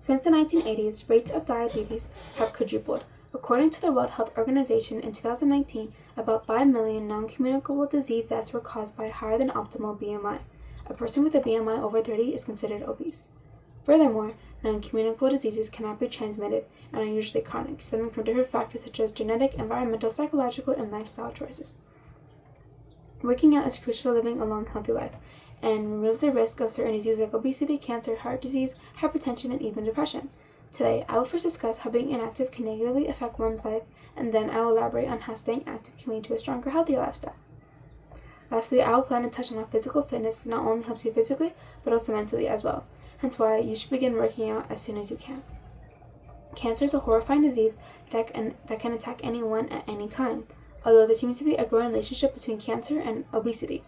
Since the 1980s, rates of diabetes have quadrupled. According to the World Health Organization, in 2019, about 5 million non-communicable disease deaths were caused by higher than optimal BMI. A person with a BMI over 30 is considered obese. Furthermore, non-communicable diseases cannot be transmitted and are usually chronic, stemming from different factors such as genetic, environmental, psychological, and lifestyle choices. Working out is crucial to living a long, healthy life and removes the risk of certain diseases like obesity, cancer, heart disease, hypertension, and even depression. Today, I will first discuss how being inactive can negatively affect one's life, and then I will elaborate on how staying active can lead to a stronger, healthier lifestyle. Lastly, I will plan to touch on how physical fitness not only helps you physically, but also mentally as well, hence why you should begin working out as soon as you can. Cancer is a horrifying disease that can attack anyone at any time, although there seems to be a growing relationship between cancer and obesity.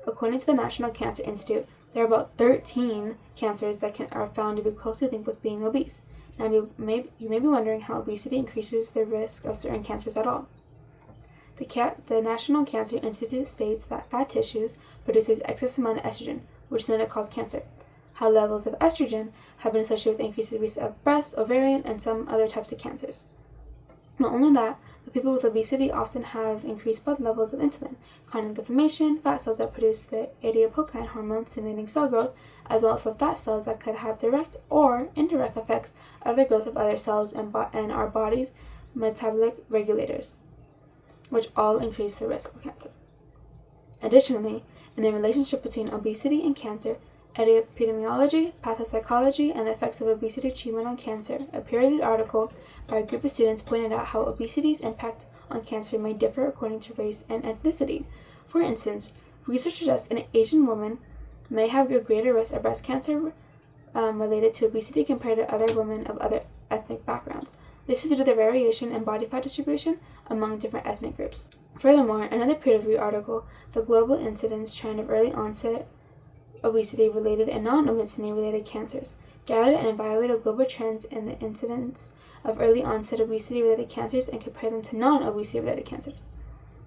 According to the National Cancer Institute, there are about 13 cancers that are found to be closely linked with being obese. Now, you may be wondering how obesity increases the risk of certain cancers at all. The National Cancer Institute states that fat tissues produces excess amount of estrogen, which is known to cause cancer. High levels of estrogen have been associated with increased risk of breast, ovarian, and some other types of cancers. Not only that, but people with obesity often have increased blood levels of insulin, chronic inflammation, fat cells that produce the adipocyte hormone stimulating cell growth, as well as some fat cells that could have direct or indirect effects of the growth of other cells and our body's metabolic regulators, which all increase the risk of cancer. Additionally, in the relationship between obesity and cancer, epidemiology, pathopsychology, and the effects of obesity treatment on cancer, a peer-reviewed article by a group of students pointed out how obesity's impact on cancer may differ according to race and ethnicity. For instance, research suggests an Asian woman may have a greater risk of breast cancer related to obesity compared to other women of other ethnic backgrounds. This is due to the variation in body fat distribution among different ethnic groups. Furthermore, another peer-reviewed article, The Global Incidence Trend of Early Onset Obesity-Related and Non-Obesity-Related Cancers, gathered and evaluated global trends in the incidence of early onset obesity-related cancers and compared them to non-obesity-related cancers.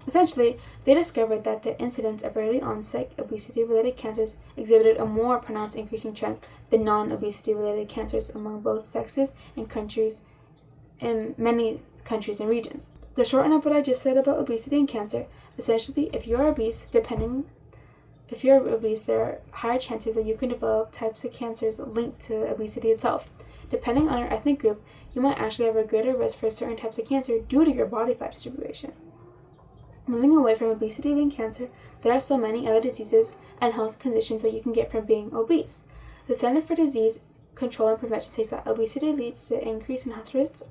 Essentially, they discovered that the incidence of early onset obesity-related cancers exhibited a more pronounced increasing trend than non-obesity-related cancers among both sexes and countries in many countries and regions. To shorten up what I just said about obesity and cancer, essentially, if you're obese, there are higher chances that you can develop types of cancers linked to obesity itself. Depending on your ethnic group, you might actually have a greater risk for certain types of cancer due to your body fat distribution. Moving away from obesity-linked cancer, there are so many other diseases and health conditions that you can get from being obese. The Center for Disease Control and Prevention states that obesity leads to an increase in health risks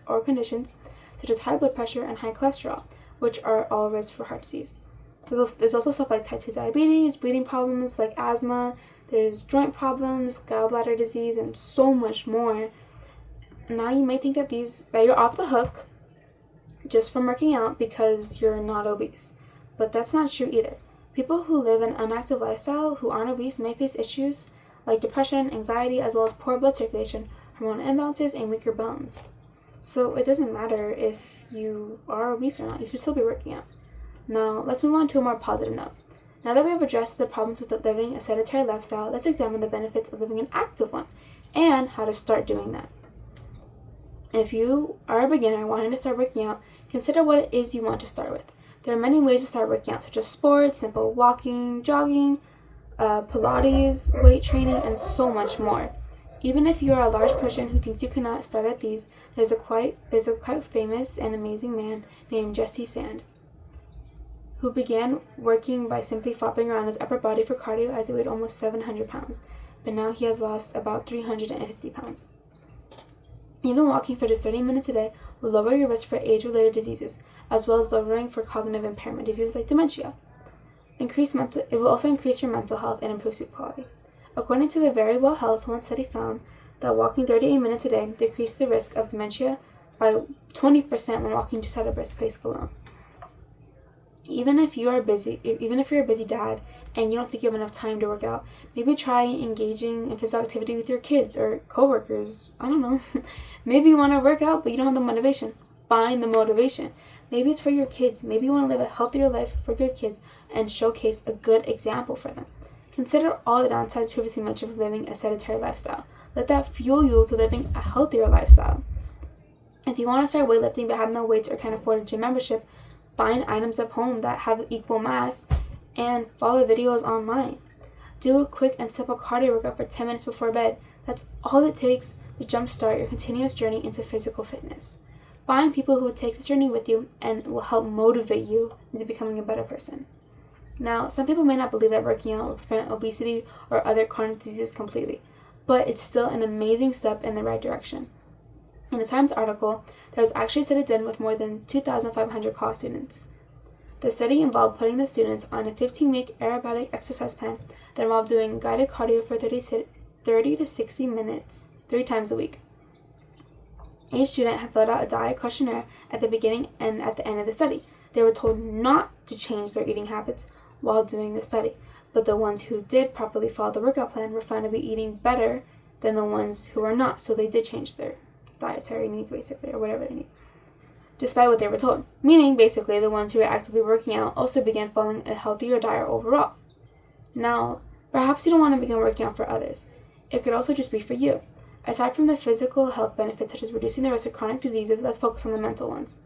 or conditions such as high blood pressure and high cholesterol, which are all risks for heart disease. There's also stuff like type 2 diabetes, breathing problems like asthma, there's joint problems, gallbladder disease, and so much more. Now you may think that you're off the hook just from working out because you're not obese, but that's not true either. People who live an inactive lifestyle who aren't obese may face issues like depression, anxiety, as well as poor blood circulation, hormonal imbalances, and weaker bones. So it doesn't matter if you are obese or not, you should still be working out. Now, let's move on to a more positive note. Now that we have addressed the problems with living a sedentary lifestyle, let's examine the benefits of living an active one and how to start doing that. If you are a beginner wanting to start working out, consider what it is you want to start with. There are many ways to start working out, such as sports, simple walking, jogging, Pilates, weight training, and so much more. Even if you are a large person who thinks you cannot start at these, there's a quite famous and amazing man named Jesse Sand, who began working by simply flopping around his upper body for cardio as he weighed almost 700 pounds, but now he has lost about 350 pounds. Even walking for just 30 minutes a day will lower your risk for age-related diseases, as well as lowering for cognitive impairment diseases like dementia. It will also increase your mental health and improve sleep quality. According to the Very Well Health, one study found that walking 38 minutes a day decreased the risk of dementia by 20% when walking just at a brisk pace alone. Even if you're a busy dad and you don't think you have enough time to work out, maybe try engaging in physical activity with your kids or coworkers. I don't know. Maybe you want to work out, but you don't have the motivation. Find the motivation. Maybe it's for your kids. Maybe you want to live a healthier life for your kids and showcase a good example for them. Consider all the downsides previously mentioned of living a sedentary lifestyle, Let that fuel you to living a healthier lifestyle. If you want to start weightlifting but have no weights or can't afford a gym membership, find items at home that have equal mass and follow videos online. Do a quick and simple cardio workout for 10 minutes before bed. That's all it takes to jumpstart your continuous journey into physical fitness. Find people who will take this journey with you and will help motivate you into becoming a better person. Now, some people may not believe that working out will prevent obesity or other chronic diseases completely, but it's still an amazing step in the right direction. In a Times article, there was actually a study done with more than 2,500 college students. The study involved putting the students on a 15-week aerobic exercise plan that involved doing guided cardio for 30 to 60 minutes 3 times a week. Each student had filled out a diet questionnaire at the beginning and at the end of the study. They were told not to change their eating habits while doing the study, but the ones who did properly follow the workout plan were found to be eating better than the ones who were not, so they did change their dietary needs, basically, or whatever they need, despite what they were told. Meaning, basically, the ones who were actively working out also began following a healthier diet overall. Now, perhaps you don't want to begin working out for others. It could also just be for you. Aside from the physical health benefits such as reducing the risk of chronic diseases, let's focus on the mental ones.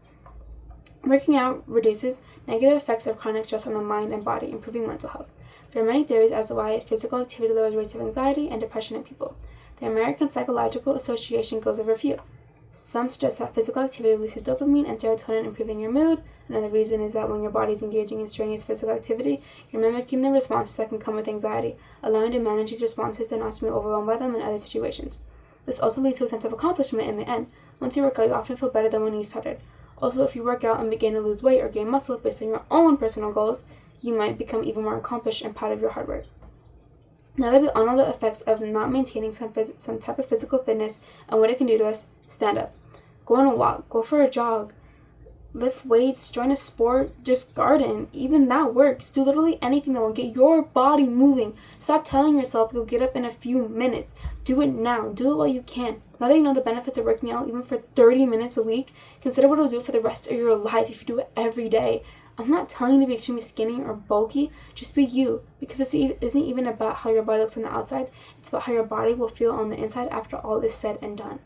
Working out reduces negative effects of chronic stress on the mind and body, improving mental health. There are many theories as to why physical activity lowers rates of anxiety and depression in people. The American Psychological Association goes over a few. Some suggest that physical activity releases dopamine and serotonin, improving your mood. Another reason is that when your body is engaging in strenuous physical activity, you're mimicking the responses that can come with anxiety, allowing you to manage these responses and not to be overwhelmed by them in other situations. This also leads to a sense of accomplishment in the end. Once you work out, you often feel better than when you started. Also, if you work out and begin to lose weight or gain muscle based on your own personal goals, you might become even more accomplished and proud of your hard work. Now that we all know the effects of not maintaining some type of physical fitness and what it can do to us, stand up. Go on a walk. Go for a jog. Lift weights. Join a sport. Just garden. Even that works. Do literally anything that will get your body moving. Stop telling yourself you'll get up in a few minutes. Do it now. Do it while you can. Now that you know the benefits of working out even for 30 minutes a week, consider what it'll do for the rest of your life if you do it every day. I'm not telling you to be extremely skinny or bulky, just be you, because this isn't even about how your body looks on the outside, it's about how your body will feel on the inside after all is said and done.